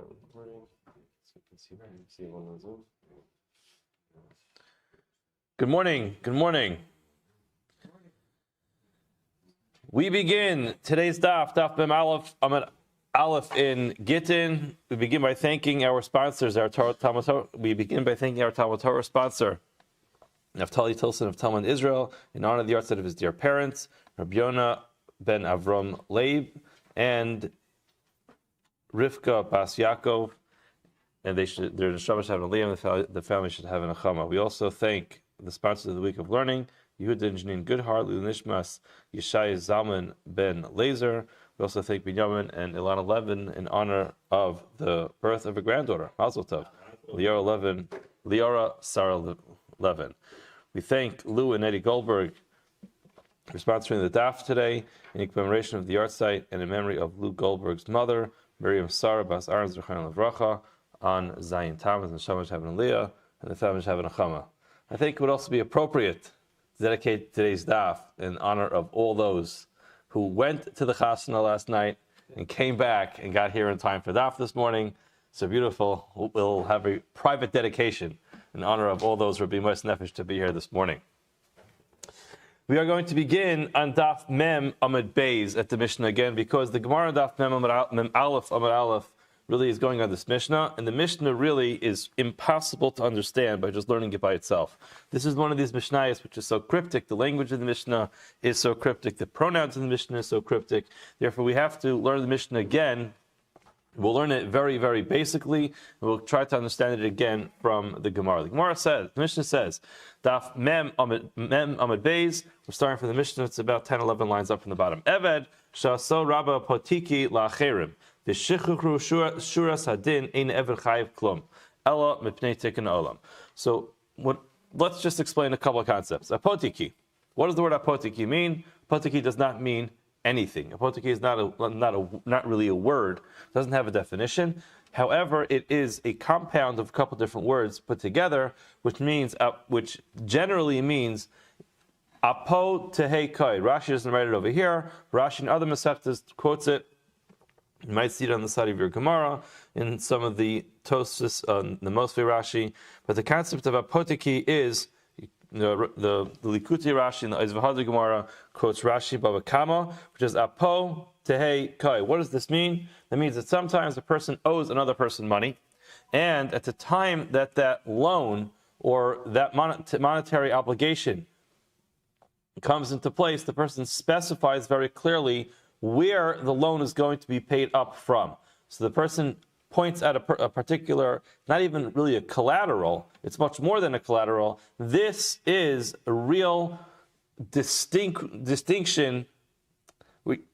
start recording so you can see where you see one on Zoom. Good morning. Good morning. We begin today's daf Mem Aleph Amud Aleph in Gittin. We begin by thanking our sponsors, We begin by thanking our Talmud Torah sponsor, Naftali Tilson of Talmud Israel, in honor of the yahrzeit of his dear parents, Rabbi Yona ben Avram Leib, and Rivka Bas Yaakov, and their neshama should have an aliyah, and the family should have an achama. We also thank the sponsors of the Week of Learning, Yehuda Janine Goodhart, Lilu Nishmas, Yeshai Zalman ben Lazer. We also thank Binyamin and Ilana Levin in honor of the birth of a granddaughter, Mazel Tov, Liora Sarah Levin. We thank Lou and Eddie Goldberg for sponsoring the daf today in commemoration of the yahrzeit and in memory of Lou Goldberg's mother, Miriam Sarah Bas Aaron Zruchan Levracha, on Zayin Tammuz and Shamash Havin Aliyah, and the family should have an achama. I think it would also be appropriate to dedicate today's daf in honor of all those who went to the chasana last night and came back and got here in time for daf this morning. So beautiful. We'll have a private dedication in honor of all those who are being most nefesh to be here this morning. We are going to begin on daf Mem Amud Beis at the Mishnah again, because the Gemara daf Mem Aleph Amud Aleph really is going on this Mishnah, and the Mishnah really is impossible to understand by just learning it by itself. This is one of these Mishnayos which is so cryptic. The language of the Mishnah is so cryptic. The pronouns in the Mishnah is so cryptic. Therefore, we have to learn the Mishnah again. We'll learn it very, very basically, and we'll try to understand it again from the Gemara. The Gemara says, the Mishnah says, Daf Mem Amud Beis. We're starting from the Mishnah. It's about 10, 11 lines up from the bottom. Eved Shaso Rabba Potiki La'acherim. V'shichuchru Shuras Hadin Ein Eved Chayiv Klum. Ella Mipnei Tikkun Olam. So, let's just explain a couple of concepts. Apotiki. What does the word apotiki mean? Apotiki does not mean anything. Apotiki is not really a word. It doesn't have a definition. However, it is a compound of a couple different words put together, which generally means apo tehei kai. Rashi doesn't write it over here. Rashi and other Masechtas quotes it. You might see it on the side of your Gemara in some of the Tosfos, the Mosfei Rashi. But the concept of apotiki is the Likutei Rashi and the Eizvahadri Gemara quotes Rashi Baba Kama, which is apo tehei kai. What does this mean? That means that sometimes a person owes another person money, and at the time that that loan or that monetary obligation comes into place, the person specifies very clearly where the loan is going to be paid up from. So the person points at a particular, not even really a collateral, it's much more than a collateral. This is a real distinction.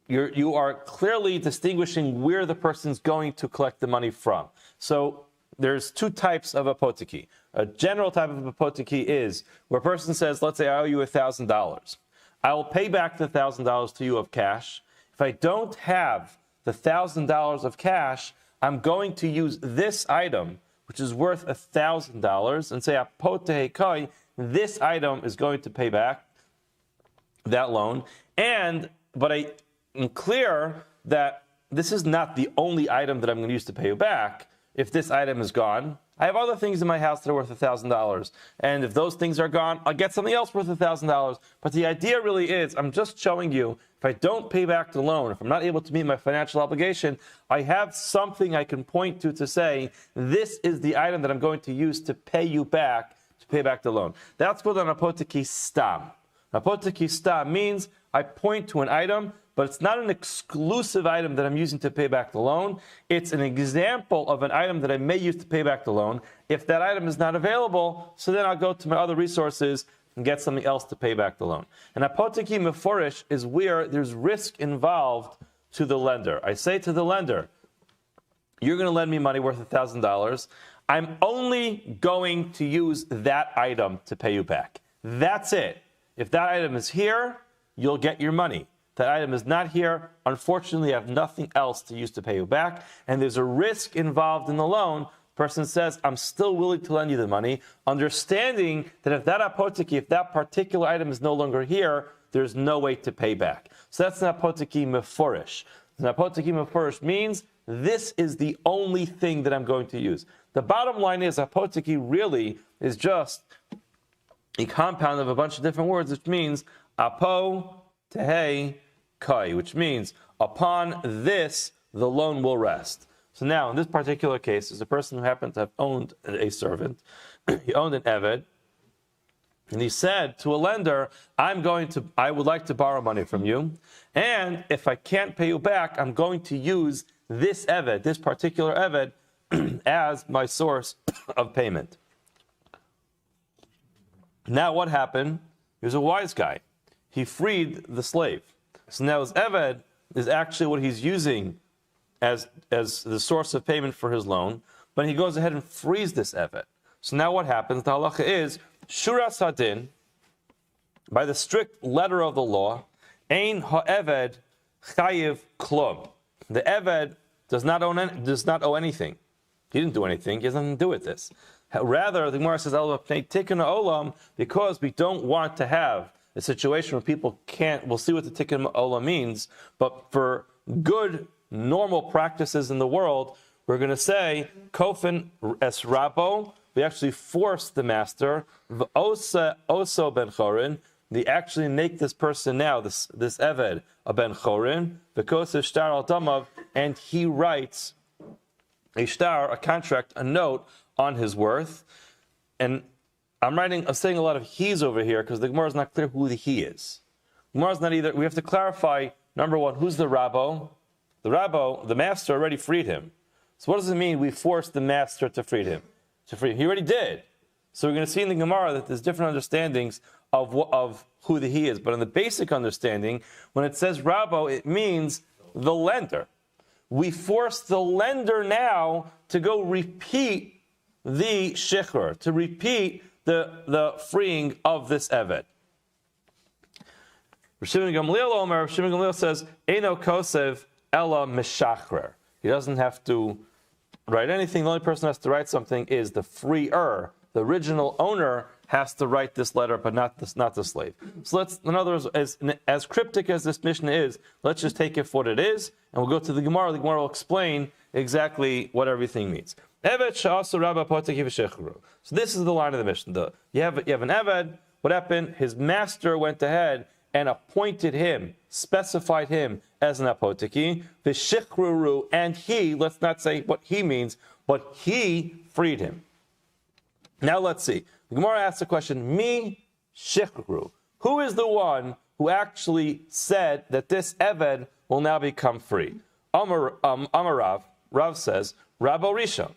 You are clearly distinguishing where the person's going to collect the money from. So there's two types of apotiki. A general type of apotiki is where a person says, let's say I owe you $1,000. I will pay back the $1,000 to you of cash. If I don't have the $1,000 of cash, I'm going to use this item, which is worth $1,000, and say, apo tehei kai, this item is going to pay back that loan. But I am clear that this is not the only item that I'm going to use to pay you back. If this item is gone, I have other things in my house that are worth $1,000. And if those things are gone, I'll get something else worth $1,000. But the idea really is, I'm just showing you, if I don't pay back the loan, if I'm not able to meet my financial obligation, I have something I can point to say, this is the item that I'm going to use to pay back the loan. That's called an apotiki stam. Apotiki stam means I point to an item, but it's not an exclusive item that I'm using to pay back the loan. It's an example of an item that I may use to pay back the loan. If that item is not available, so then I'll go to my other resources and get something else to pay back the loan. And apotiki meforish is where there's risk involved to the lender. I say to the lender, you're going to lend me money worth $1,000. I'm only going to use that item to pay you back. That's it. If that item is here, you'll get your money. That item is not here. Unfortunately, I have nothing else to use to pay you back. And there's a risk involved in the loan. The person says, I'm still willing to lend you the money, understanding that if that apotiki, if that particular item is no longer here, there's no way to pay back. So that's an apotiki meforish. An apotiki meforish means this is the only thing that I'm going to use. The bottom line is, apoteki really is just a compound of a bunch of different words, which means apo, tehe, kai, which means upon this, the loan will rest. So now, in this particular case, there's a person who happened to have owned a servant. He owned an eved, and he said to a lender, I would like to borrow money from you, and if I can't pay you back, I'm going to use this eved, this particular eved, as my source of payment. Now what happened? He was a wise guy. He freed the slave. So now his eved is actually what he's using as the source of payment for his loan, but he goes ahead and frees this eved. So now what happens? The halacha is, Shuras Hadin, by the strict letter of the law, Ein ha'eved chayiv klum. The eved does not owe anything. He didn't do anything. He has nothing to do with this. Rather, the Gemara says, Tikkun Olam, because we don't want to have a situation where people can't. We'll see what the Tikkun Olam means, but for good, normal practices in the world, we're going to say, Kofen es rabo, we actually force the master, oso ben chorin, they actually make this person now, this eved, a ben chorin, because shtar al damav, and he writes a shtar, a contract, a note on his worth. And I'm saying a lot of he's over here because the Gemara is not clear who the he is. The Gemara is not either. We have to clarify, number one, who's the rabbo? The rabbo, the master already freed him. So what does it mean we forced the master to free him? He already did. So we're going to see in the Gemara that there's different understandings of who the he is. But in the basic understanding, when it says rabbo, it means the lender. We force the lender now to go repeat the shechur, to repeat the freeing of this eved. Rav Shimon Gamliel says, Eino kosev ela meshachrer. He doesn't have to write anything. The only person who has to write something is the freer. The original owner has to write this letter, but not the slave. So let's, in other words, as cryptic as this Mishnah is, let's just take it for what it is, and we'll go to the Gemara. The Gemara will explain exactly what everything means. So this is the line of the Mishnah. You have an Eved. What happened? His master went ahead and appointed him, specified him as an apoteki, v'shikruru, and he, let's not say what he means, but he freed him. Now let's see. The Gemara asks the question, Mi shikruru. Who is the one who said that this Eved will now become free? Amar Rav says, Rabbo Rishon,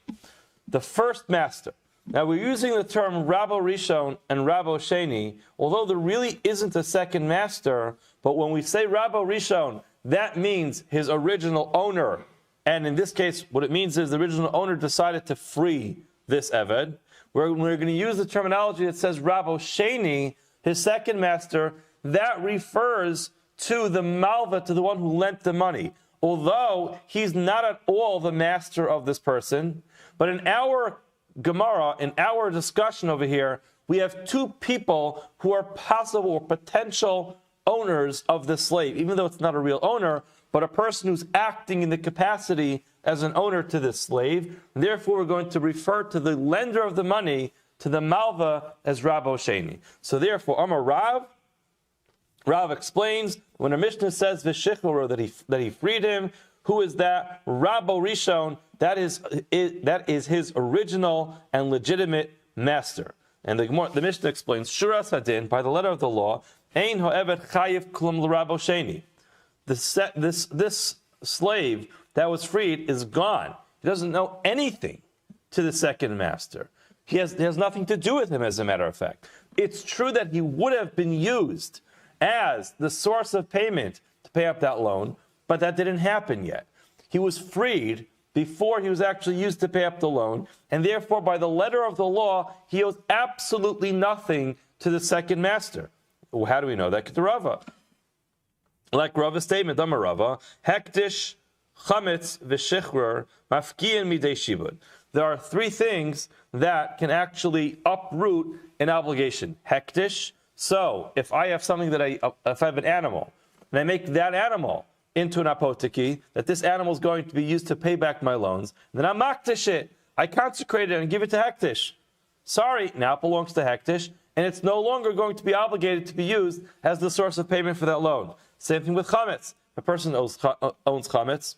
the first master. Now we're using the term Rabbo Rishon and Rabbo Sheni, although there really isn't a second master, but when we say Rabbo Rishon, that means his original owner. And in this case, what it means is the original owner decided to free this Eved. We're going to use the terminology that says Rabbo Sheni, his second master, that refers to the malva, to the one who lent the money. Although he's not at all the master of this person, but in our Gemara, in our discussion over here, we have two people who are possible or potential owners of the slave, even though it's not a real owner, but a person who's acting in the capacity as an owner to this slave. And therefore, we're going to refer to the lender of the money, to the malva, as Rabbo Sheni. So therefore, Amar Rav explains, when a Mishnah says V'shichoro, that he freed him, who is that? Rabbo Rishon, that is his original and legitimate master. And the Mishnah explains, Shuras Hadin, by the letter of the law, Ein ha'eved chayiv klum l'Rabbo Sheni. This slave that was freed is gone. He doesn't know anything to the second master. He has nothing to do with him, as a matter of fact. It's true that he would have been used as the source of payment to pay up that loan, but that didn't happen yet. He was freed before he was actually used to pay up the loan, and therefore, by the letter of the law, he owes absolutely nothing to the second master. Well, how do we know that? Rava. Like Rava's statement, Amar Rava, Hektish, Chametz, V'shichrur, Mafkiyan midei shibud. There are three things that can actually uproot an obligation. Hektish. So, if I have something if I have an animal, and I make that animal into an apoteki, that this animal is going to be used to pay back my loans, and then I maktish it. I consecrate it and give it to Hektish. Sorry, now it belongs to Hektish, and it's no longer going to be obligated to be used as the source of payment for that loan. Same thing with chametz. A person owns chametz,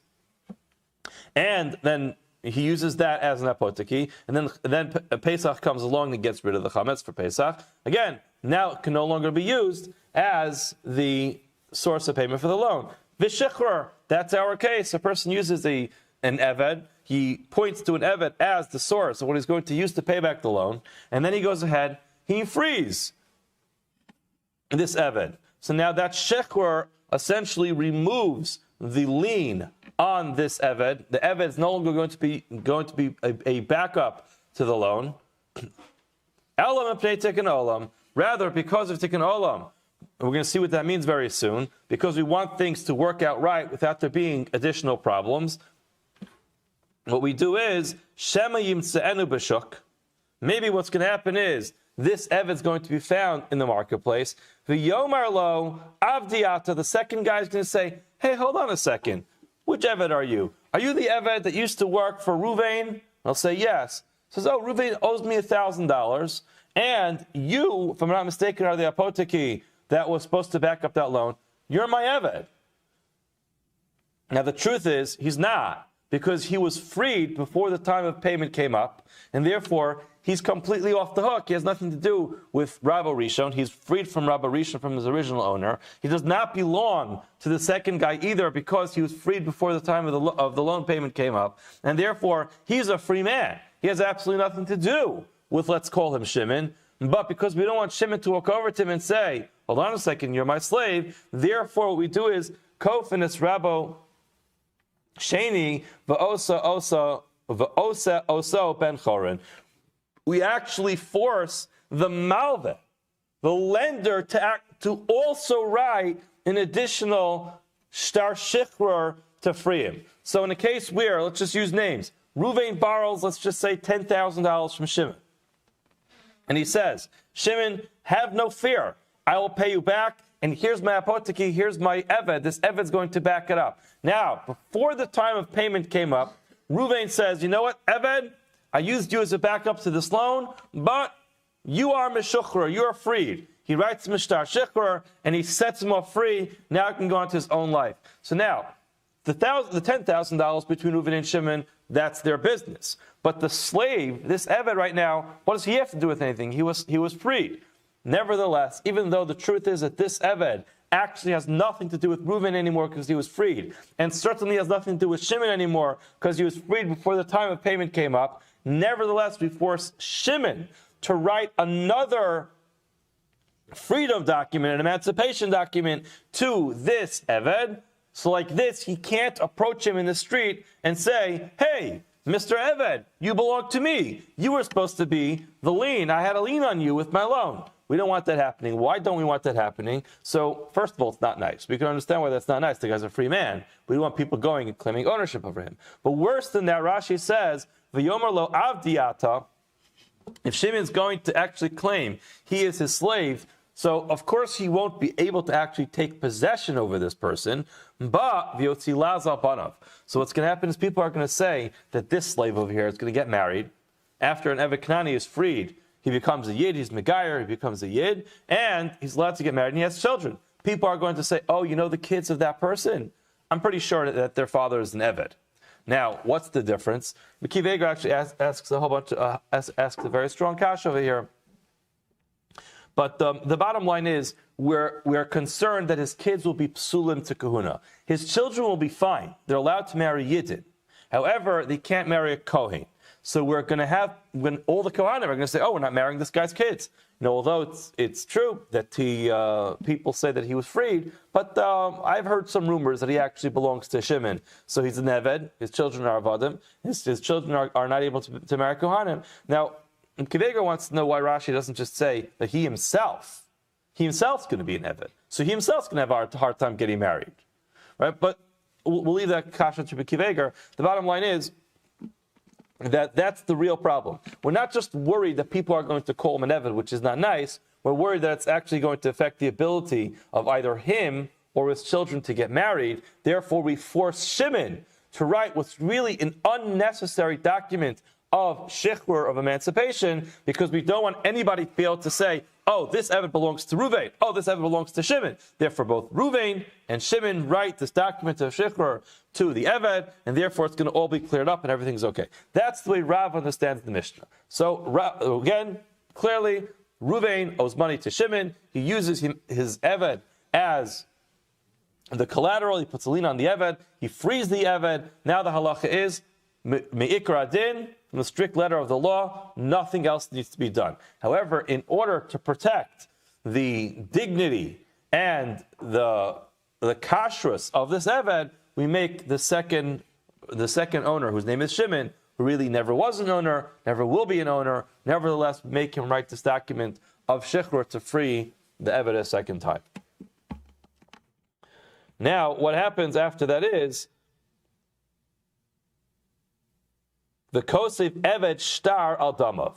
and then he uses that as an apoteki, and then Pesach comes along and gets rid of the chametz for Pesach. Again, now it can no longer be used as the source of payment for the loan. V'shechrer, that's our case. A person uses an eved, he points to an eved as the source of what he's going to use to pay back the loan, and then he goes ahead, he frees this eved. So now that shechrer essentially removes the lien on this eved. The eved is no longer going to be a backup to the loan. Elam epnei tikkun olam. Rather, because of tikkun olam, and we're going to see what that means very soon, because we want things to work out right without there being additional problems. What we do is shema yimtze'enu b'shuk. Maybe what's going to happen is this eved is going to be found in the marketplace. V'yomar lo avdiata. The second guy is going to say, "Hey, hold on a second. Which eved are you? Are you the eved that used to work for Ruvain?" I'll say yes. Says, "Oh, Ruvain owes me $1,000, and you, if I'm not mistaken, are the apoteki that was supposed to back up that loan. You're my eved." Now the truth is, he's not, because he was freed before the time of payment came up, and therefore he's completely off the hook. He has nothing to do with Rabbi Rishon. He's freed from Rabbi Rishon, from his original owner. He does not belong to the second guy either, because he was freed before the time of the loan payment came up, and therefore he's a free man. He has absolutely nothing to do with, let's call him Shimon. But because we don't want Shimon to walk over to him and say, "Hold on a second, you're my slave," therefore what we do is Kofin es Rabo Sheni v'osa oso ben chorin. We actually force the malveh, the lender, to also write an additional shtar shichror to free him. So in a case where, let's just use names, Ruvain borrows, let's just say $10,000 from Shimon. And he says, "Shimon, have no fear. I will pay you back. And here's my apoteki, here's my eved. This eved is going to back it up." Now, before the time of payment came up, Ruvain says, "You know what, eved? I used you as a backup to this loan, but you are meshuchra, you are freed." He writes mishtar shechra, and he sets him off free. Now he can go on to his own life. So now, the $10,000 between Ruvain and Shimon, that's their business. But the slave, this eved right now, what does he have to do with anything? He was freed. Nevertheless, even though the truth is that this eved actually has nothing to do with Reuven anymore because he was freed, and certainly has nothing to do with Shimon anymore because he was freed before the time of payment came up, nevertheless, we force Shimon to write another freedom document, an emancipation document to this eved. So like this, he can't approach him in the street and say, "Hey, Mr. Eved, you belong to me. You were supposed to be the lien. I had a lien on you with my loan." We don't want that happening. Why don't we want that happening? So, first of all, it's not nice. We can understand why that's not nice. The guy's a free man. We don't want people going and claiming ownership over him. But worse than that, Rashi says, "V'yomer lo avdiata." If Shimon's going to actually claim he is his slave, so of course he won't be able to actually take possession over this person, but v'yotzi lazal banav. So what's going to happen is people are going to say that this slave over here is going to get married. After an Eved Knani is freed, he becomes a Yid, he's Megayer, he becomes a Yid, and he's allowed to get married, and he has children. People are going to say, "Oh, you know the kids of that person? I'm pretty sure that their father is an Eved." Now, what's the difference? Akiva Eiger actually asks a whole bunch, asks a very strong kash over here. But the bottom line is, we're concerned that his kids will be psulim to kahuna. His children will be fine. They're allowed to marry Yidden. However, they can't marry a Kohen. So we're going to have, when all the Kohanim are going to say, "Oh, we're not marrying this guy's kids." You know, although it's true that people say that he was freed, but I've heard some rumors that he actually belongs to Shimon. So he's an Eved, his children are Avadim, his children are not able to marry Kohanim. Now, Akiva Eiger wants to know why Rashi doesn't just say that he himself's going to be an Eved. So he himself's going to have a hard time getting married. Right? But we'll leave that kasha to Akiva Eiger. The bottom line is, that's the real problem. We're not just worried that people are going to call him an Eved, which is not nice. We're worried that it's actually going to affect the ability of either him or his children to get married. Therefore, we force Shimon to write what's really an unnecessary document of shichrur, of emancipation, because we don't want anybody to be able to say, oh, this Eved belongs to Ruvain. Oh, this Eved belongs to Shimon. Therefore, both Ruvain and Shimon write this document of shichrur to the Eved, and therefore it's going to all be cleared up and everything's okay. That's the way Rav understands the Mishnah. So, again, clearly, Ruvain owes money to Shimon. He uses his Eved as the collateral. He puts a lien on the Eved. He frees the Eved. Now the halacha is, me'ikra din, from the strict letter of the law, nothing else needs to be done. However, in order to protect the dignity and the kashrus of this Eved, we make the second owner, whose name is Shimon, who really never was an owner, never will be an owner, nevertheless make him write this document of shichrur to free the Eved a second time. Now, what happens after that is, the Kosev Eved Shtar Al Damav.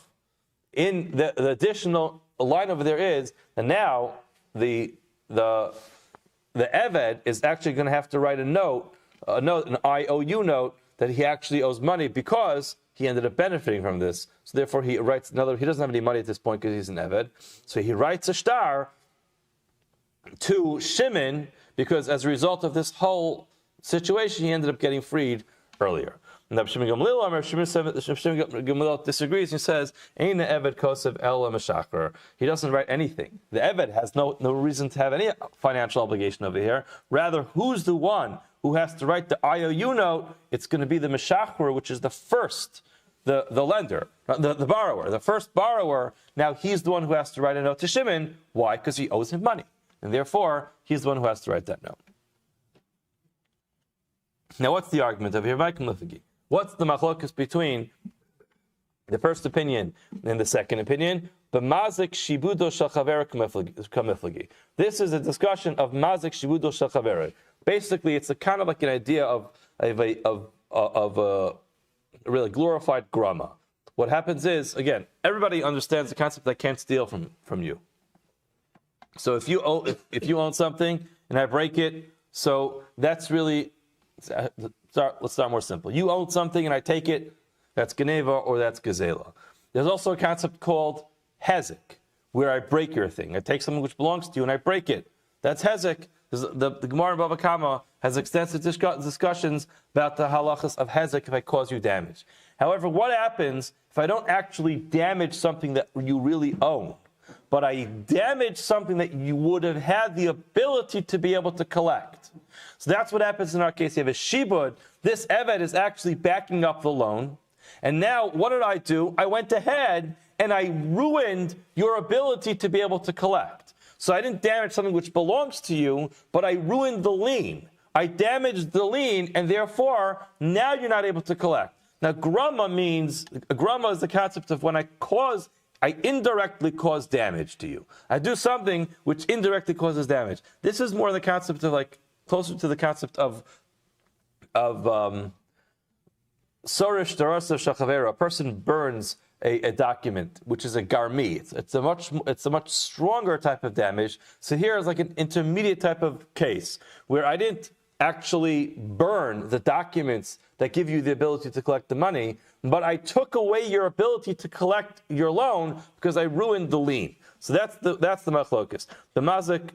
In the additional line over there is, and now the Eved is actually going to have to write an IOU note that he actually owes money because he ended up benefiting from this. So therefore he writes another, he doesn't have any money at this point because he's an Eved. So he writes a shtar to Shimon because as a result of this whole situation, he ended up getting freed earlier. And Shimon Gamliel disagrees. He says, "Ein Eved kosev ela meshacher." He doesn't write anything. The Eved has no reason to have any financial obligation over here. Rather, who's the one who has to write the IOU note? It's going to be the meshacher, which is the first, the lender, the borrower, the first borrower. Now he's the one who has to write a note to Shimon. Why? Because he owes him money, and therefore he's the one who has to write that note. Now, what's the argument over here? What's the machlokus between the first opinion and the second opinion? B'mazik shibudo shel chaver kamiflagi. This is a discussion of mazik shibudo shel chaver. Basically, it's a kind of like an idea of a really glorified grama. What happens is, again, everybody understands the concept that I can't steal from you. So if you own something and I break it, so that's really. Let's start more simple. You own something and I take it, that's Geneva or that's Gazela. There's also a concept called Hezek, where I break your thing. I take something which belongs to you and I break it. That's Hezek. The Gemara in Bava Kama has extensive discussions about the halachas of Hezek if I cause you damage. However, what happens if I don't actually damage something that you really own, but I damage something that you would have had the ability to be able to collect? So that's what happens in our case. You have a shibud. This Eved is actually backing up the loan. And now, what did I do? I went ahead and I ruined your ability to be able to collect. So I didn't damage something which belongs to you, but I ruined the lien. I damaged the lien, and therefore, now you're not able to collect. Now, grama is the concept of when I indirectly cause damage to you. I do something which indirectly causes damage. This is more the concept of closer to the concept of Sorish Darasav Shachavera. A person burns a document, which is a garmi. It's a much stronger type of damage. So here is like an intermediate type of case where I didn't actually burn the documents that give you the ability to collect the money, but I took away your ability to collect your loan because I ruined the lien. So that's the machlokus. The mazik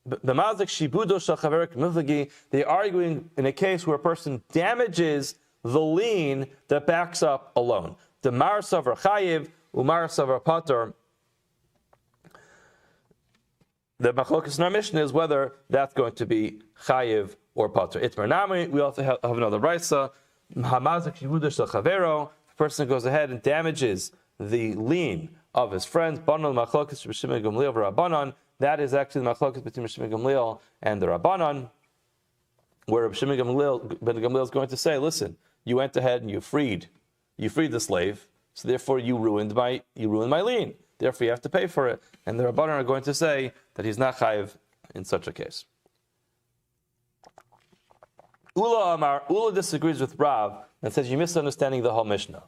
shibudo shel chaver kamiflagi. They're arguing in a case where a person damages the lien that backs up a loan. The mar savar chayiv, umar savar pater. The machlokus in our Mishnah is whether that's going to be chayiv or pater. Itmar nami. We also have another brisa. Hamazik shibudo shel chavero. The person goes ahead and damages the lien of his friends. Banon machlokus b'shimon gamliel v'rabbanon. That is actually the machlokus between Shimon Gamliel and the Rabbanon, where Shimon Gamliel is going to say, listen, you went ahead and you freed the slave, so therefore you ruined my lien. Therefore you have to pay for it. And the Rabbanon are going to say that he's not chayiv in such a case. Ula disagrees with Rav and says you're misunderstanding the whole Mishnah.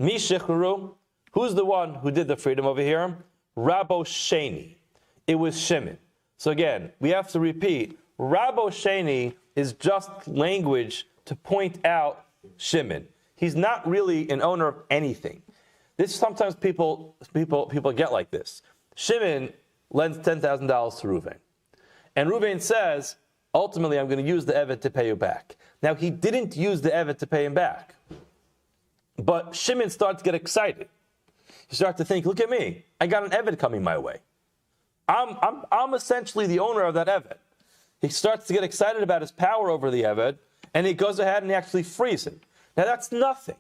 Mi shichuru, who's the one who did the freedom over here? Rabbo Sheni. It was Shimon. So again, we have to repeat, Rabo Sheni is just language to point out Shimon. He's not really an owner of anything. This sometimes people get like this. Shimon lends $10,000 to Reuven. And Reuven says, ultimately, I'm going to use the Eved to pay you back. Now, he didn't use the Eved to pay him back. But Shimon started to get excited. He started to think, look at me. I got an Eved coming my way. I'm essentially the owner of that Eved. He starts to get excited about his power over the Eved, and he goes ahead and he actually frees him. Now, that's nothing.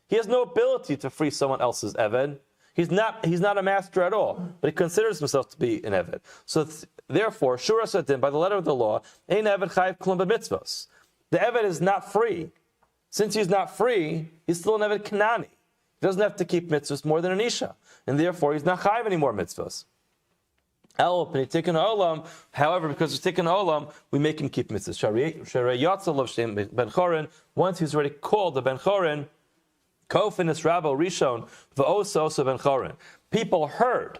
He has no ability to free someone else's Eved. He's not a master at all, but he considers himself to be an Eved. So therefore, Shura Satin, by the letter of the law, Ein Eved Chayiv Klum B'mitzvos. The Eved is not free. Since he's not free, he's still an Eved Kanani. He doesn't have to keep mitzvahs more than an Isha, and therefore he's not chayiv any more mitzvahs. However, because he's taken olam, we make him keep mitzvahs. Once he's already called the Ben Chorin, Kofinis Rabo Rishon, V'osa Osa Ben Chorin. People heard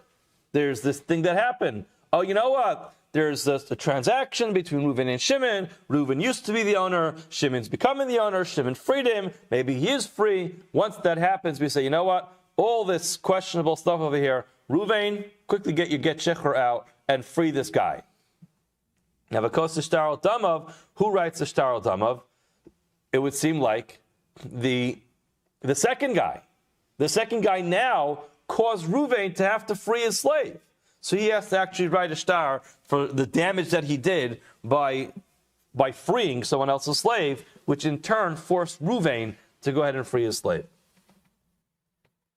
there's this thing that happened. Oh, you know what? There's a transaction between Reuven and Shimon. Reuven used to be the owner. Shimon's becoming the owner. Shimon freed him. Maybe he is free. Once that happens, we say, you know what? All this questionable stuff over here, Reuven, quickly get Shecher out and free this guy. Now, because the Shtar al-Damav, who writes the Shtar al-Damav? It would seem like the second guy. The second guy now caused Reuven to have to free his slave. So he has to actually write a shtar for the damage that he did by freeing someone else's slave, which in turn forced Reuven to go ahead and free his slave.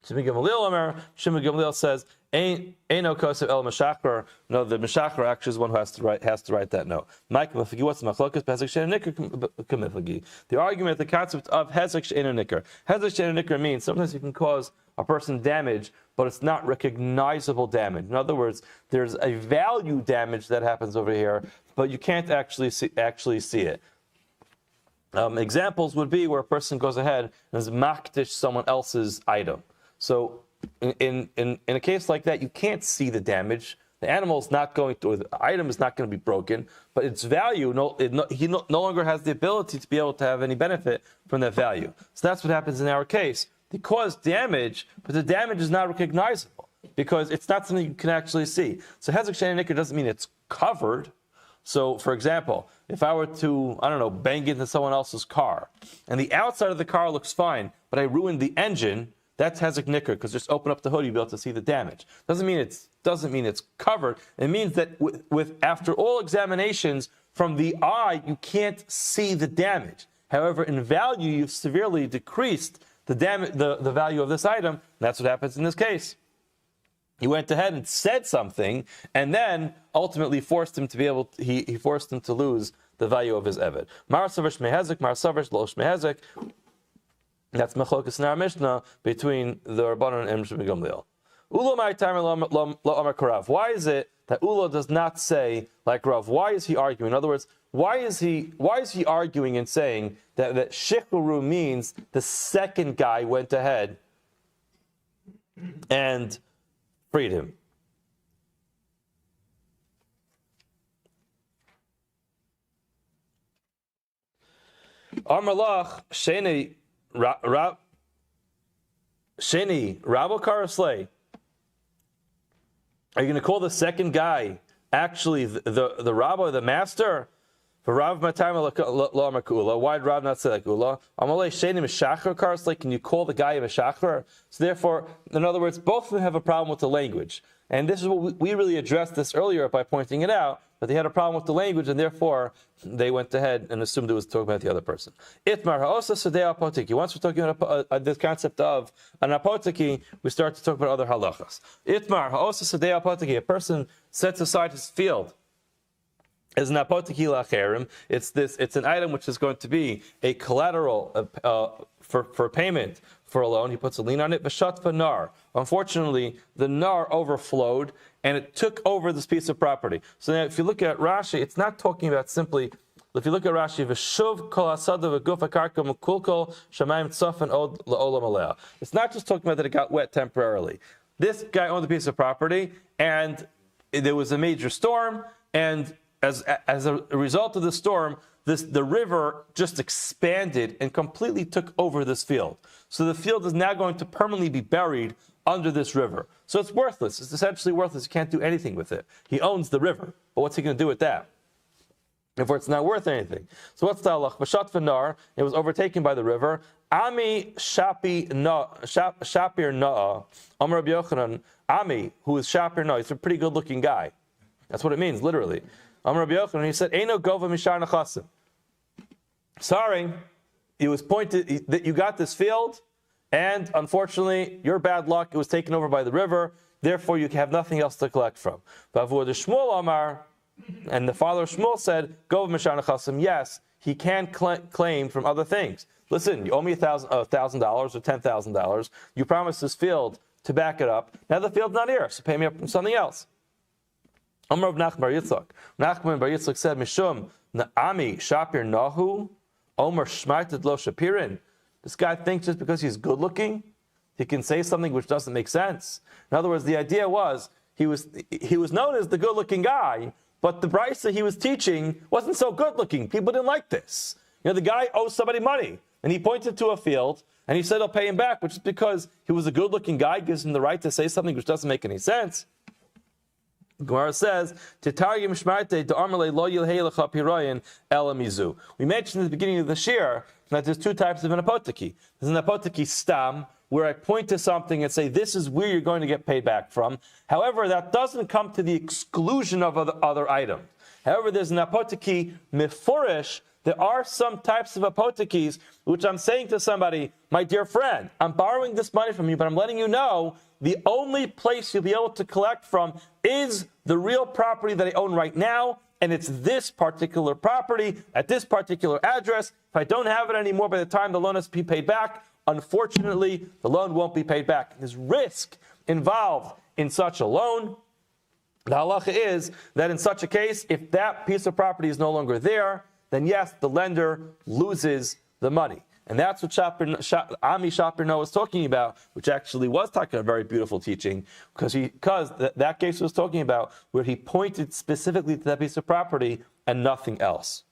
Shimon Gamliel says, "Ain't no kosev el meshachar." No, the meshachar actually is one who has to write that note. What's the machlokas? The argument, the concept of hezek she'eino nicker. Hezek she'eino nicker means sometimes you can cause a person damage, but it's not recognizable damage. In other words, there's a value damage that happens over here, but you can't actually see it. Examples would be where a person goes ahead and is makdish someone else's item. So in a case like that, you can't see the damage. The animal is not going to, or the item is not going to be broken, but its value, he no longer has the ability to be able to have any benefit from that value. So that's what happens in our case. They cause damage, but the damage is not recognizable because it's not something you can actually see. So hezek she'eino nicker doesn't mean it's covered. So, for example, if I were to, bang into someone else's car, and the outside of the car looks fine, but I ruined the engine, that's hezek nicker, because just open up the hood, you'll be able to see the damage. Doesn't mean it's covered. It means that with after all examinations from the eye, you can't see the damage. However, in value, you've severely decreased the value of this item. And that's what happens in this case. He went ahead and said something, and then ultimately forced him to be able. He forced him to lose the value of his eved. Mar savar shmehezek, mar savar lo shmehezek. That's machlokas in our Mishnah between the Rabbanan and Shimon Gamliel. Ulo my time lo amar karav. Why is it that Ulo does not say like Rav? Why is he arguing? In other words, why is he arguing and saying that shikuru means the second guy went ahead and freed him? Amalach Sheni Rabo Karaslay. Are you going to call the second guy actually the Rabbi, the master? For Rav Matayim lo amar kula. Why did Rav not say like Ula? Amalei Sheni Meshachar Karaslay. Can you call the guy a Meshachar? So therefore, in other words, both of them have a problem with the language. And this is what we really addressed this earlier by pointing it out, that they had a problem with the language, and therefore they went ahead and assumed it was talking about the other person. Itmar ha'osa sadei apotiki. Once we're talking about this concept of an apotiki, we start to talk about other halachas. Itmar ha'osa sadei apotiki. A person sets aside his field as an apotiki lacherim. It's an item which is going to be a collateral for payment for a loan. He puts a lien on it. V'shatva nar. Unfortunately, the nar overflowed and it took over this piece of property. So now, if you look at Rashi, it's not talking about simply. If you look at Rashi, v'shuv kol asada v'guf akarka mukulkol shamayim tzafan od la'olam alea. It's not just talking about that it got wet temporarily. This guy owned a piece of property, and there was a major storm, and as a result of the storm, the river just expanded and completely took over this field. So the field is now going to permanently be buried under this river. So it's worthless. It's essentially worthless. You can't do anything with it. He owns the river, but what's he going to do with that? Therefore, it's not worth anything. So what's the halach? B'shat v'nar, it was overtaken by the river. Ami Shapir Na'a, Amar Rabbi Yochanan, Ami, who is Shapir Na'a, he's a pretty good-looking guy. That's what it means, literally. Amar Rabbi Yochanan, he said, Eino gova mishar nechasim. Sorry, it was pointed that you got this field, and unfortunately, your bad luck, it was taken over by the river, therefore you have nothing else to collect from. Bavur the Shmuel Amar, and the father of Shmuel said, gova mishar nechasim, yes, he can claim from other things. Listen, you owe me $1,000 or $10,000. You promised this field to back it up. Now the field's not here, so pay me up from something else. Amar of Nachman bar Yitzchak. Nachman bar Yitzchak said, Mishum Na'ami Shapir Nahu Omer Shmaitet Lo Shapirin. This guy thinks just because he's good looking, he can say something which doesn't make sense. In other words, the idea was he was known as the good looking guy, but the brisa he was teaching wasn't so good looking. People didn't like this. The guy owes somebody money, and he pointed to a field, and he said he'll pay him back, which is because he was a good looking guy, gives him the right to say something which doesn't make any sense. Gemara says, we mentioned at the beginning of the shir that there's two types of an apoteki. There's an apoteki stam, where I point to something and say, this is where you're going to get paid back from. However, that doesn't come to the exclusion of other items. However, there's an apoteki miforish. There are some types of apotekis which I'm saying to somebody, my dear friend, I'm borrowing this money from you, but I'm letting you know the only place you'll be able to collect from is the real property that I own right now, and it's this particular property at this particular address. If I don't have it anymore by the time the loan has to be paid back, unfortunately, the loan won't be paid back. There's risk involved in such a loan. The halacha is that in such a case, if that piece of property is no longer there, then yes, the lender loses the money. And that's what Ami Shapir Noah was talking about, which actually was talking a very beautiful teaching, because that case was talking about where he pointed specifically to that piece of property and nothing else.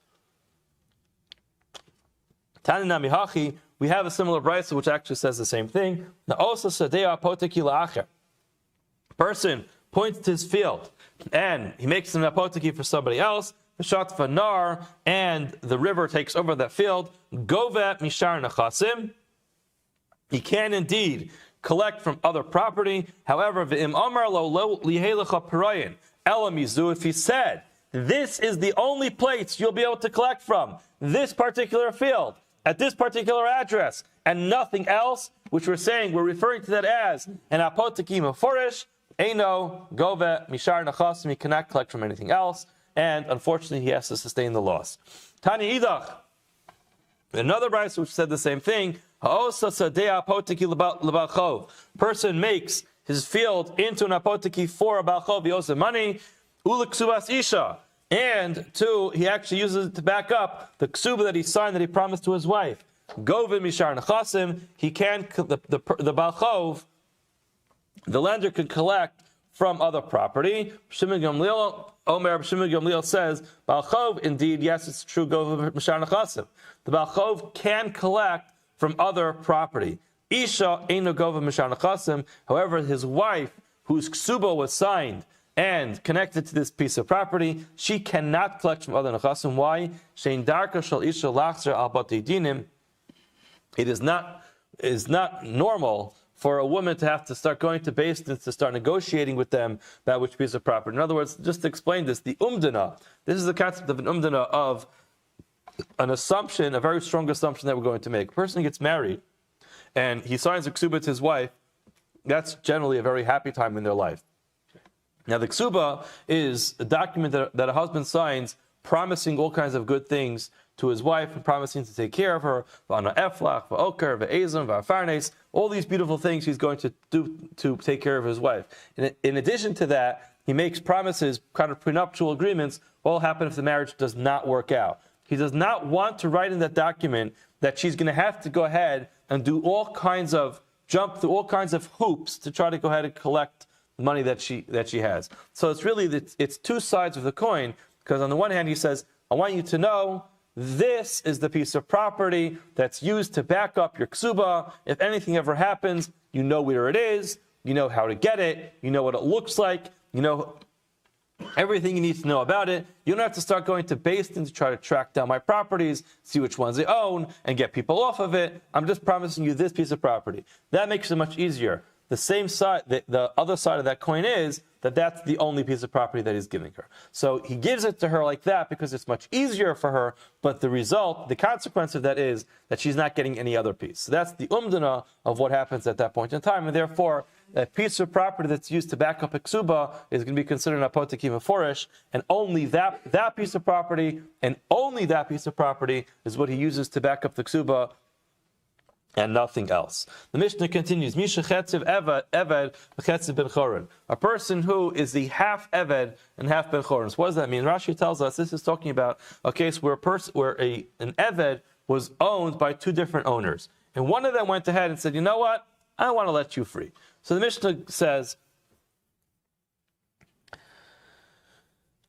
Tanina Mihachi, we have a similar brisa which actually says the same thing. Person points to his field and he makes an apoteki for somebody else. Shat fanar, and the river takes over that field. Govet mishar nechasim. He can indeed collect from other property. However, v'im amar lo lihelecha parayin elamizu. If he said, this is the only place you'll be able to collect from, this particular field at this particular address, and nothing else, which we're referring to that as an apoteki meforish. Eino govet mishar nechasim. He cannot collect from anything else. And unfortunately, he has to sustain the loss. Tani Idach, another brisa which said the same thing. Person makes his field into an apoteki for a balchov, he owes him money. Uliksubas isha, and two, he actually uses it to back up the ksuba that he signed that he promised to his wife. Govin mishar nechasim, he can the balchov, the lender can collect from other property. Shimon Gamliel says, Balchov, indeed, yes, it's true, Gov Mishar Nechasim. The Balchov can collect from other property. Isha Eino Gov Mishar Nechasim. However, his wife, whose ksuba was signed and connected to this piece of property, she cannot collect from other Nechasim. Why? Shein Darka Shal Isha Lachzer Al Bati Dinim. It is not normal for a woman to have to start going to Beis Din to start negotiating with them about which piece of property. In other words, just to explain this, the umdana, this is the concept of an umdana, of an assumption, a very strong assumption that we're going to make. A person gets married and he signs a ksuba to his wife. That's generally a very happy time in their life. Now the ksuba is a document that a husband signs promising all kinds of good things to his wife and promising to take care of her. All these beautiful things he's going to do to take care of his wife. In addition to that, he makes promises, kind of prenuptial agreements, what will happen if the marriage does not work out. He does not want to write in that document that she's going to have to go ahead and jump through all kinds of hoops to try to go ahead and collect the money that she has. So it's really, it's two sides of the coin. Because on the one hand, he says, I want you to know this is the piece of property that's used to back up your ksuba. If anything ever happens, you know where it is, you know how to get it, you know what it looks like, you know everything you need to know about it. You don't have to start going to Basin to try to track down my properties, see which ones they own, and get people off of it. I'm just promising you this piece of property. That makes it much easier. The same side, the other side of that coin is that that's the only piece of property that he's giving her. So he gives it to her like that because it's much easier for her, but the result, the consequence of that is that she's not getting any other piece. So that's the umdana of what happens at that point in time, and therefore, a piece of property that's used to back up a ksuba is going to be considered an apotekim aforish, and only that piece of property, and only that piece of property is what he uses to back up the ksuba, and nothing else. The Mishnah continues, Misha chetziv eved v'chetziv ben chorin. A person who is the half eved and half ben chorin. So what does that mean? Rashi tells us this is talking about a case where an eved was owned by two different owners, and one of them went ahead and said, you know what, I want to let you free. So the Mishnah says,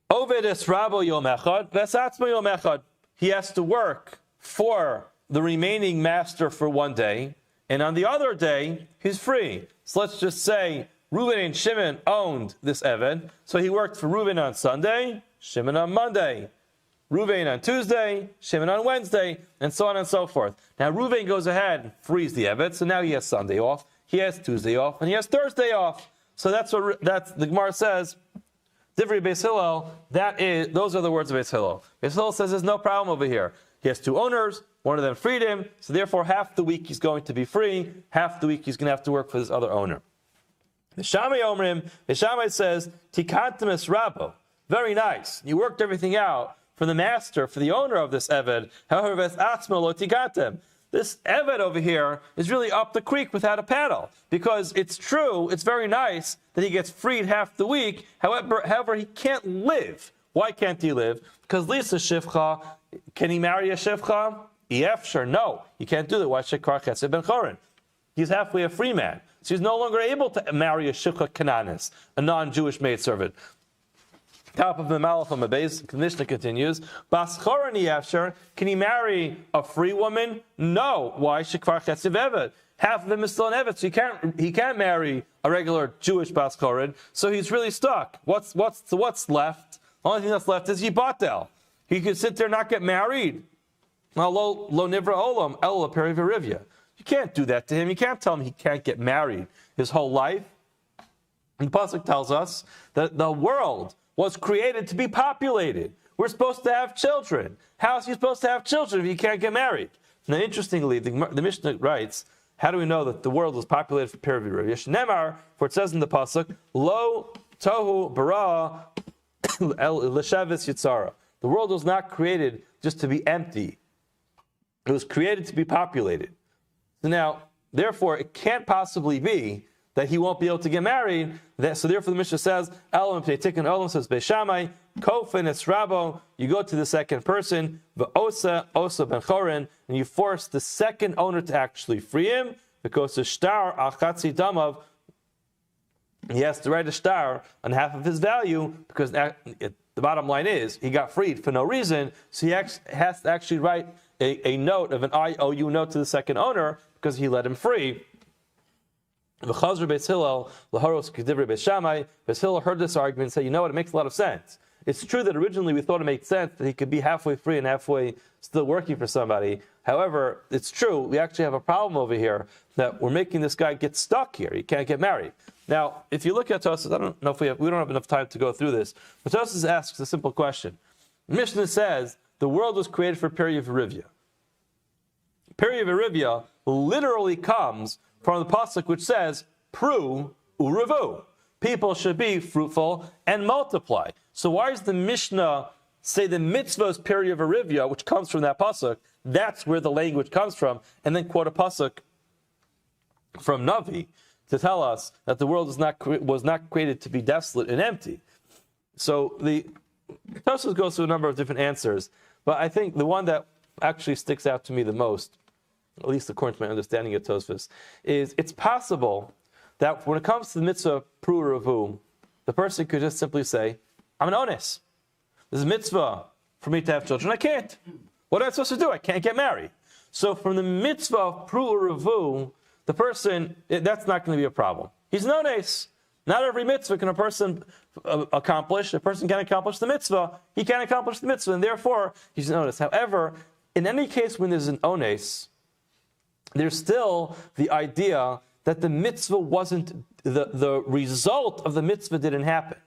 Oved es rabo yom echad, v'esatzmo yom echad. He has to work for the remaining master for one day, and on the other day, he's free. So let's just say Reuben and Shimon owned this Eved, so he worked for Reuben on Sunday, Shimon on Monday, Reuben on Tuesday, Shimon on Wednesday, and so on and so forth. Now Reuben goes ahead and frees the Eved, so now he has Sunday off, he has Tuesday off, and he has Thursday off. So that's the Gemara says, Divrei Beis Hillel, those are the words of Beis Hillel. Beis Hillel says there's no problem over here. He has two owners, one of them freed him, so therefore half the week he's going to be free, half the week he's going to have to work for this other owner. The Shammai Omrim, the Shammai says, Tikantim es rabo. Very nice. You worked everything out for the master, for the owner of this Eved. However, ves atzmo lo tigantem. This Eved over here is really up the creek without a paddle, because it's true, it's very nice that he gets freed half the week. However, he can't live. Why can't he live? Because Lisa Shivcha, can he marry a Shivcha? Sure, no, he can't do that. Why Shekar Chesed Ben Chorin? He's halfway a free man, so he's no longer able to marry a Shivcha Kananis, a non-Jewish maidservant. Top of the Malach on the base, the Mishnah continues, Bas Chorin Yefsher, can he marry a free woman? No. Why Shekar Chesed Eved? Half of him is still an Eved, so he can't marry a regular Jewish Bas Chorin, so he's really stuck. What's left? The only thing that's left is Yibatel. He could sit there and not get married. Lo nivra olam el perivirivya. You can't do that to him. You can't tell him he can't get married his whole life. And the pasuk tells us that the world was created to be populated. We're supposed to have children. How is he supposed to have children if he can't get married? Now, interestingly, the Mishnah writes, how do we know that the world was populated for perivirivya? Shnemar, for it says in the pasuk, Lo tohu bara el l'shavis yitzara. The world was not created just to be empty. It was created to be populated. So now, therefore, it can't possibly be that he won't be able to get married. So therefore, the Mishnah says, Elam Pneitikon Olam says Beis Shammai, Kofin es Rabo, you go to the second person, V'osa ben Chorin, and you force the second owner to actually free him, because the shtar achatzi damav, he has to write a shtar on half of his value, because the bottom line is, he got freed for no reason, so he has to actually write a note of an IOU note to the second owner, because he let him free. V'chazr Beis Hillel, l'haros k'divrei Beis Shammai. Beis Hillel heard this argument and said, you know what, it makes a lot of sense. It's true that originally we thought it made sense that he could be halfway free and halfway still working for somebody. However, it's true, we actually have a problem over here, that we're making this guy get stuck here. He can't get married. Now, if you look at Tosfos, I don't know if we don't have enough time to go through this, but Tosfos asks a simple question. Mishnah says, the world was created for Perivirivya. Perivirivya literally comes from the pasuk which says, Pru urevu. People should be fruitful and multiply. So why does the Mishnah say the mitzvahs perivirivya, which comes from that pasuk? That's where the language comes from, and then quote a pasuk from Navi to tell us that the world was not created to be desolate and empty. So the Tosfos goes through a number of different answers, but I think the one that actually sticks out to me the most, at least according to my understanding of Tosfos, is it's possible that when it comes to the mitzvah pru revu, the person could just simply say, I'm an onus. there's a mitzvah for me to have children. I can't. What am I supposed to do? I can't get married. So from the mitzvah of pru revu, the person, that's not going to be a problem. He's an ones. Not every mitzvah can a person accomplish. A person can accomplish the mitzvah. He can't accomplish the mitzvah, and therefore he's an ones. However, in any case when there's an ones, there's still the idea that the mitzvah wasn't, the result of the mitzvah didn't happen.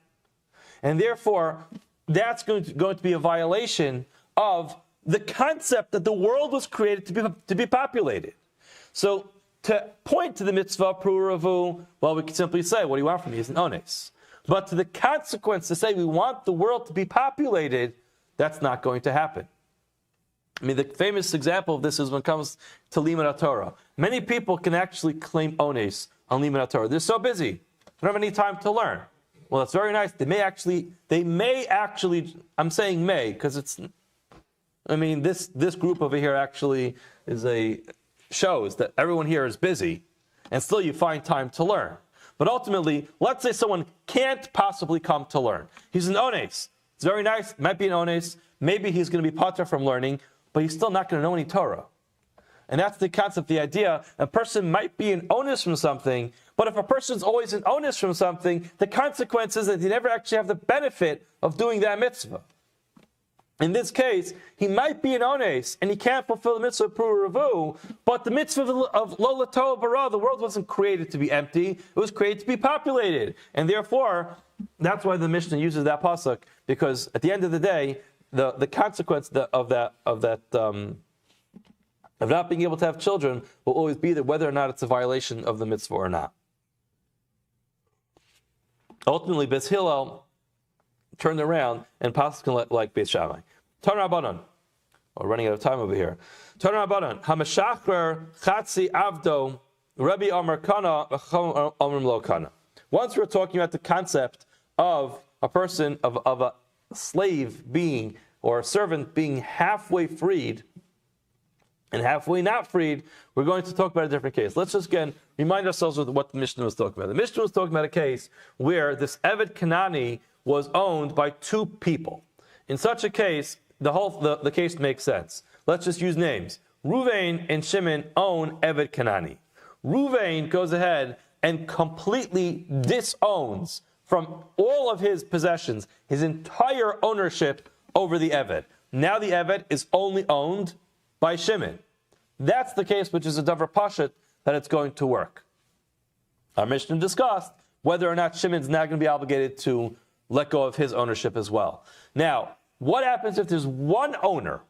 And therefore, that's going to be a violation of the concept that the world was created to be populated. So, to point to the mitzvah, pru revu, well, we can simply say, what do you want from me? He's an ones. But to the consequence, to say we want the world to be populated, that's not going to happen. I mean, the famous example of this is when it comes to Limud Torah. Many people can actually claim ones on Limud Torah. They're so busy. They don't have any time to learn. Well, that's very nice. They may actually, I'm saying may, because this group over here actually shows that everyone here is busy, and still you find time to learn. But ultimately, let's say someone can't possibly come to learn. He's an ones. It's very nice. Might be an ones. Maybe he's going to be patur from learning, but he's still not going to know any Torah. And that's the concept, the idea. A person might be an ones from something, but if a person's always an ones from something, the consequence is that they never actually have the benefit of doing that mitzvah. In this case, he might be an ones, and he can't fulfill the mitzvah of pru revu, but the mitzvah of lo l'tohu bara, the world wasn't created to be empty, it was created to be populated. And therefore, that's why the Mishnah uses that pasuk, because at the end of the day, the consequence of not being able to have children will always be that whether or not it's a violation of the mitzvah or not. Ultimately, Beis Hillel turned around and pasuk like Beis Shammai. Tana Rabbanan. We're running out of time over here. Tana Rabbanan. Hamashachrer chatzi avdo Rabbi Amar kana v'chacham omrim lo kana. Once we're talking about the concept of a person, of a slave being, or a servant being halfway freed and halfway not freed, we're going to talk about a different case. Let's just again remind ourselves of what the Mishnah was talking about. The Mishnah was talking about a case where this Eved Kanani was owned by two people. In such a case, the case makes sense. Let's just use names. Ruvain and Shimon own Eved Kanani. Ruvain goes ahead and completely disowns from all of his possessions, his entire ownership over the Eved. Now the Eved is only owned by Shimon. That's the case which is a davar pashat that it's going to work. Our Mishnah discussed whether or not Shimon's now going to be obligated to let go of his ownership as well. Now, what happens if there's one owner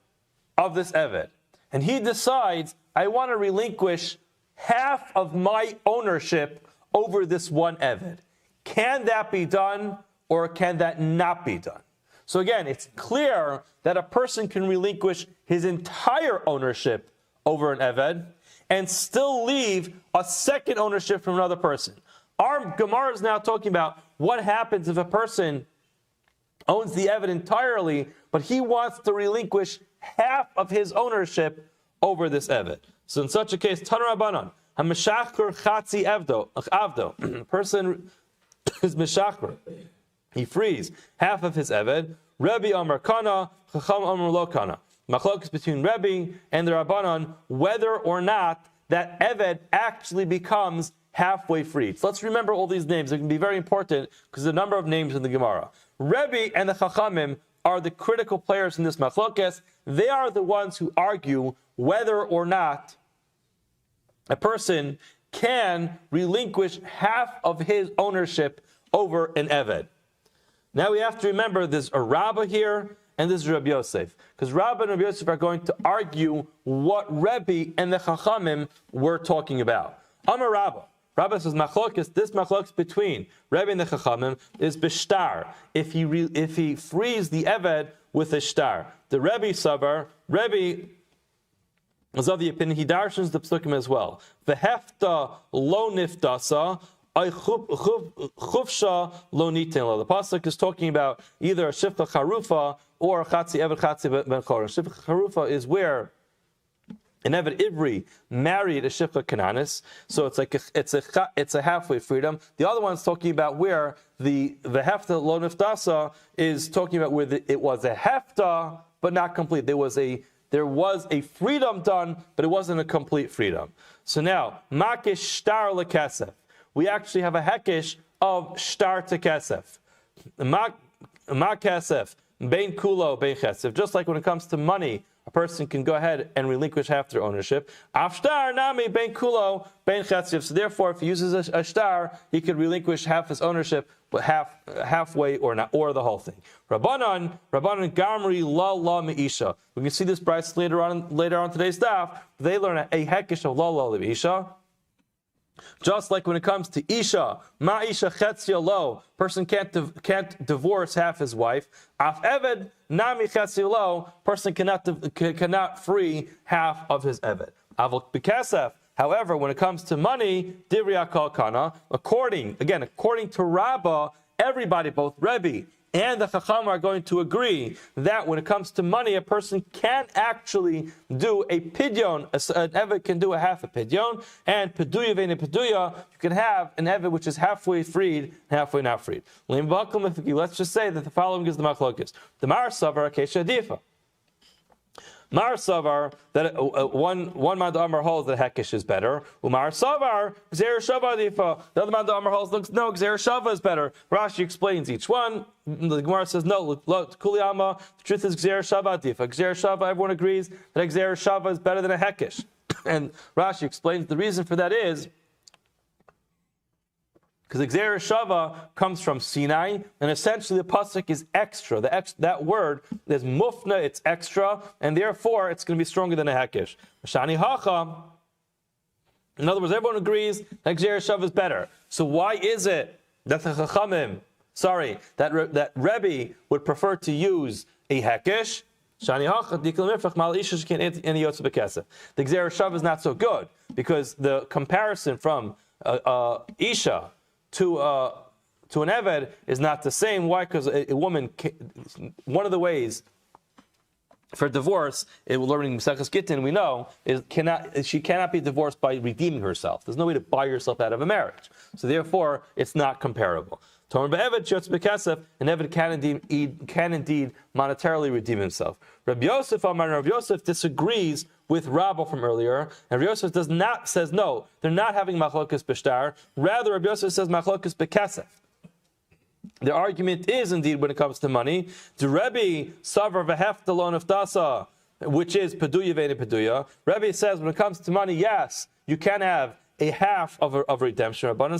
of this Eved, and he decides, I want to relinquish half of my ownership over this one Eved? Can that be done, or can that not be done? So again, it's clear that a person can relinquish his entire ownership over an Eved and still leave a second ownership from another person. Our Gemara is now talking about what happens if a person owns the Eved entirely, but he wants to relinquish half of his ownership over this Eved. So in such a case, Tana Rabbanan, HaMeshachar Chatzi Avdo, person is Meshachar, he frees half of his Eved. Rabbi Amar Kana, Chacham Amar Lo Kana. Machlokes between Rabbi and the Rabbanan whether or not that Eved actually becomes halfway freed. So let's remember all these names. They can be very important because there's a number of names in the Gemara. Rabbi and the Chachamim are the critical players in this machlokes. They are the ones who argue whether or not a person can relinquish half of his ownership over an Eved. Now we have to remember there's a Rabbi here and there's Rabbi Yosef. Because Rabbi and Rabbi Yosef are going to argue what Rabbi and the Chachamim were talking about. Amar Rabbi. Rabbi says, this machlokes between Rabbi and the Chachamim is b'shtar. If he frees the Eved with a shtar. The Rabbi Sabar, Rabbi is of the opinion, he darshans the psukim as well. V'hefta lo niftasa, chufsha lo nitin. The pasuk is talking about either a shifta charufa or chatzi Eved chatzi ben choron. Shifta charufa is where an Eved Ivri married a Shifcha Kananis, so it's a halfway freedom. The other one's talking about where the Hefta Lo Niftasa is talking about where it was a Hefta, but not complete. There was a freedom done, but it wasn't a complete freedom. So now, Makish Shtar LeKesef. We actually have a Hekish of Shtar to Kesef. Makesef, Bein Kulo, Bein Chesef. Just like when it comes to money, a person can go ahead and relinquish half their ownership. Afshtar Nami Bein Kulo, Bein Chesef. So therefore, if he uses a shtar, he could relinquish half his ownership, but halfway or not, or the whole thing. Rabbanan Gamri La Meisha. We can see this price later on today's staff. They learn a hekish of La Meisha. Just like when it comes to Isha, Ma Isha Chetzia Lo, person can't divorce half his wife. Af Eved Nami Chetzia Lo, person cannot free half of his Eved. Avol Bekesef. However, when it comes to money, Divriya Kol Kana, according to Rabbi, everybody, both Rabbi and the Chacham, are going to agree that when it comes to money, a person can actually do a pidyon. An Eved can do a half a pidyon, and peduya ve'ne peduya, you can have an Eved which is halfway freed, halfway not freed. Let's just say that the following is the machlokes. The Mar Savar Kesha Difa. Mar Savar, that one Mad Amar holds that Hekish is better. Umar Savar, Gzer Shava Difa. The other Mad Amar holds, no, Gzer Shava is better. Rashi explains each one. The Gemara says, no, Kuliyama, the truth is Gzer Shava Difa. Gzer Shava, everyone agrees that Gzer Shava is better than a Hekish. And Rashi explains the reason for that is because Gzer Shava comes from Sinai, and essentially the pasuk is extra. That word is mufna, it's extra, and therefore it's going to be stronger than a hekish. Shani hacha. In other words, everyone agrees that Gzer Shava is better. So why is it that the Chachamim, that Rabbi would prefer to use a hekish? Shani hacha dikol mifrach mal isha sheken any yotze bekesef. The Gzer Shava is not so good because the comparison from isha to an Eved is not the same. Why? Because a woman, one of the ways for divorce, learning Maseches Gittin, we know, she cannot be divorced by redeeming herself. There's no way to buy yourself out of a marriage. So therefore, it's not comparable. An Eved can indeed monetarily redeem himself. Rabbi Yosef disagrees with Rabbi from earlier, and Rabbi Yosef says no, they're not having machlokas b'shtar. Rather, Rabbi Yosef says machlokas b'kesef. The argument is indeed when it comes to money, the Rebbe savar v'hefta lo niftasa, which is peduya ve'ne peduya. Rebbe says when it comes to money, yes, you can have a half of redemption. Rabbanan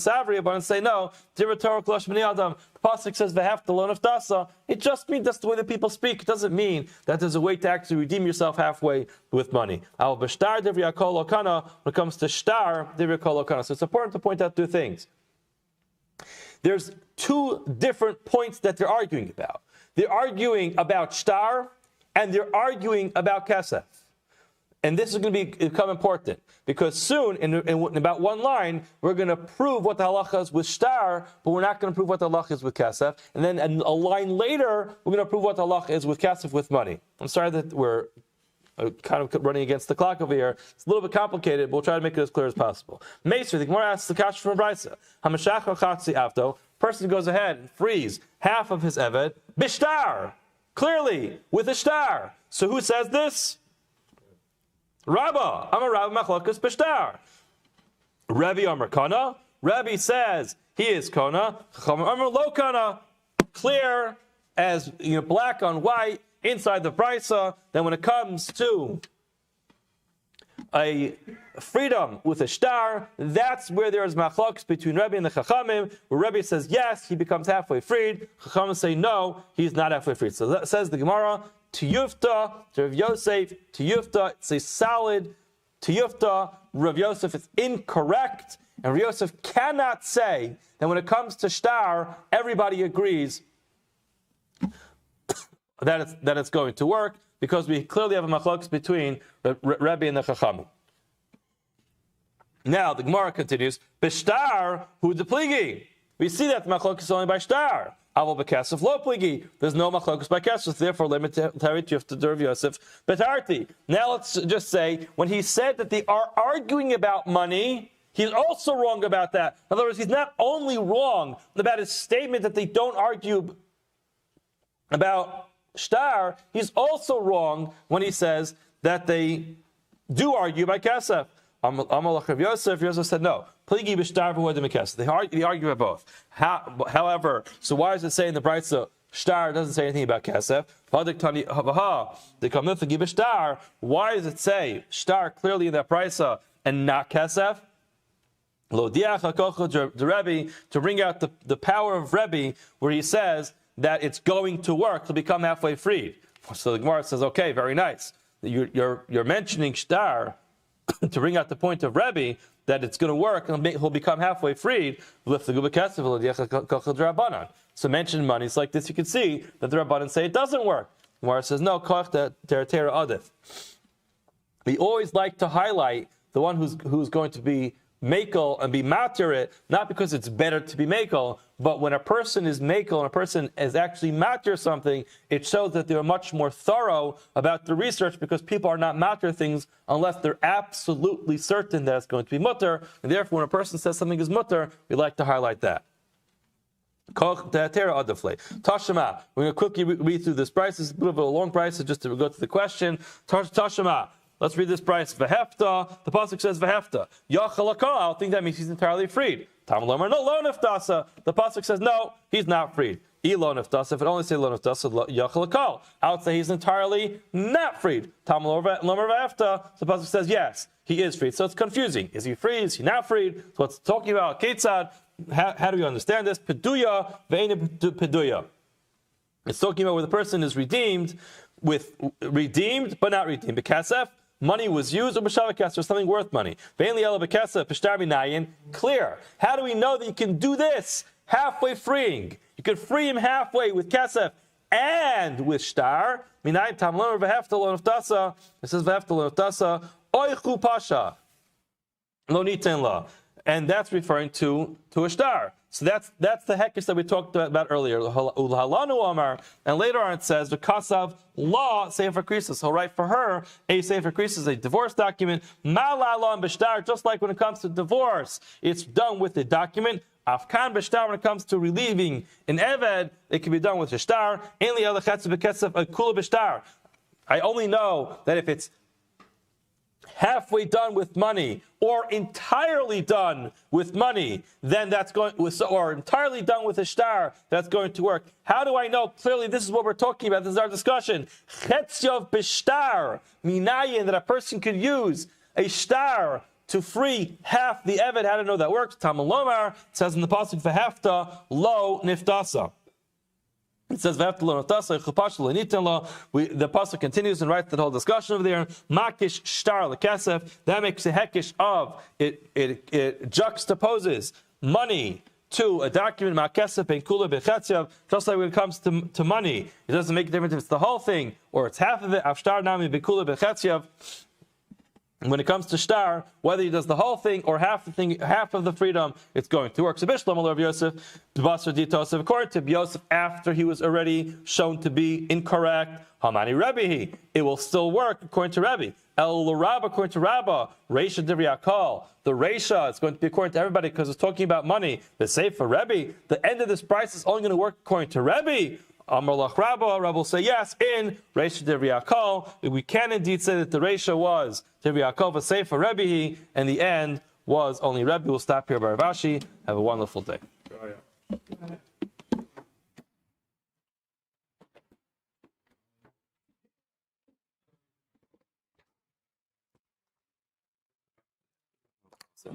say no. The pasuk says v'hefta lo niftasa. It just means that's the way that people speak. It doesn't mean that there's a way to actually redeem yourself halfway with money. When it comes to shtar, so it's important to point out two things. There's two different points that they're arguing about. They're arguing about shtar and they're arguing about kesef. And this is going to become important because soon, in about one line, we're going to prove what the halacha is with shtar, but we're not going to prove what the halacha is with kasef. And then a line later, we're going to prove what the halacha is with kasef with money. I'm sorry that we're kind of running against the clock over here. It's a little bit complicated, but we'll try to make it as clear as possible. Meisr, the Gemara asks the kasha from Brisa. Hamashach chatzi avto. Person goes ahead and frees half of his eved bishtar, clearly with a shtar. So who says this? Rabba, I'm a Rabbi Machlokas Bishtar. Rabbi Amar Kana. Rabbi says he is Kana. Amar Lo Kana. Clear as black on white inside the Brisa. Then when it comes to a freedom with a shtar, that's where there is machlokas between Rabbi and the Chachamim. Where Rabbi says yes, he becomes halfway freed. Chachamim say no, he's not halfway freed. So that says the Gemara. Tiyufta, to Rav Yosef, Tiyufta, it's a solid Tiyufta. Rav Yosef is incorrect, and Rav Yosef cannot say that when it comes to shtar, everybody agrees that it's going to work, because we clearly have a machlokes between Rabbi and the Chachamim. Now, the Gemara continues, Bishtar, hu depligi. We see that the machlokes is only by shtar. Aval b'kesef lo pligi. There's no machlokus by kesef. Therefore, limit tarit you have to derv Yosef betarti. Now let's just say when he said that they are arguing about money, he's also wrong about that. In other words, he's not only wrong about his statement that they don't argue about shtar, he's also wrong when he says that they do argue by kesef. Yosef said no. Pligi b'shtar v'huadim kesef. They argue about both. However, so why does it say in the Brisa shtar doesn't say anything about kesef? Why does it say shtar clearly in that Brisa and not kesef? Rabbi, to bring out the power of Rabbi, where he says that it's going to work to become halfway freed. So the Gemara says, okay, very nice. You're mentioning shtar to bring out the point of Rabbi that it's going to work and he'll become halfway freed. So mention money. It's like this. You can see that the Rabbanan say it doesn't work. The Gemara says, no, we always like to highlight the one who's going to be makel and be matir it, not because it's better to be makel, but when a person is makel and a person is actually matir something, it shows that they're much more thorough about the research, because people are not matir things unless they're absolutely certain that it's going to be mutter, and therefore when a person says something is mutter, we like to highlight that. Tashema. We're going to quickly read through this price. It's a bit of a long price, so just to go to the question. Tashema. Let's read this price. Vehefta. The pasuk says vehefta. Yachalakal. I think that means he's entirely freed. Tamalomer. No, lo neftasa. The pasuk says no, he's not freed. Elo neftasa. If it only says lo neftasa, yachalakal. I would say he's entirely not freed. Tamalomer vehefta. The pasuk says yes, he is freed. So it's confusing. Is he free? Is he not freed? So what's talking about? Ketzad. How do we understand this? Peduya ve'ena peduya. It's talking about where the person is redeemed but not redeemed. Bekasef. Money was used, or b'shavakasef, or something worth money. Clear. How do we know that you can do this? Halfway freeing. You can free him halfway with kasef and with shtar. It says v'hefta lo neftasa oichu pasha lo niten la, and that's referring to a shtar. So that's the hekesh that we talked about earlier. And later on it says the kasav law sefer krisis. He'll write for her a sefer krisis, a divorce document. Malala b'shtar. Just like when it comes to divorce, it's done with the document. Afkan b'shtar. When it comes to relieving an eved, it can be done with a shtar. Ainli ala chetzav b'ketzav a kula b'shtar. I only know that if it's halfway done with money, or entirely done with money, then that's going, or entirely done with a shtar, that's going to work. How do I know? Clearly, this is what we're talking about. This is our discussion. Chetzyav b'shtar, minayin, that a person could use a shtar to free half the eved. How to know that works? Talmud Lomar says in the pasuk v'hefta lo niftasa. It says, the pasuk continues and writes that whole discussion over there. Makish shtar lekesef. That makes a hekish of it juxtaposes money to a document. Makesef and kula bechetzav. Just like when it comes to money, it doesn't make a difference if it's the whole thing or it's half of it. Afshtar nami bekula bechetzav. When it comes to shtar, whether he does the whole thing or half the thing, half of the freedom, it's going to work. So Bishlam of Yosef, according to Yosef, after he was already shown to be incorrect, Hamani Rabbi, it will still work according to Rabbi. El Rabba, according to Rabba, Reisha Divriyakal. The Reisha, it's going to be according to everybody because it's talking about money. The Sefer Rabbi, the end of this price is only going to work according to Rabbi. Amarlach Rabba, Rabba will say yes in Reisha Divriyakal. We can indeed say that the Reisha was Divriyakal, but Sefer Rabbi, and the end was only Rabbi. We'll stop here by Rav Ashi. Have a wonderful day. So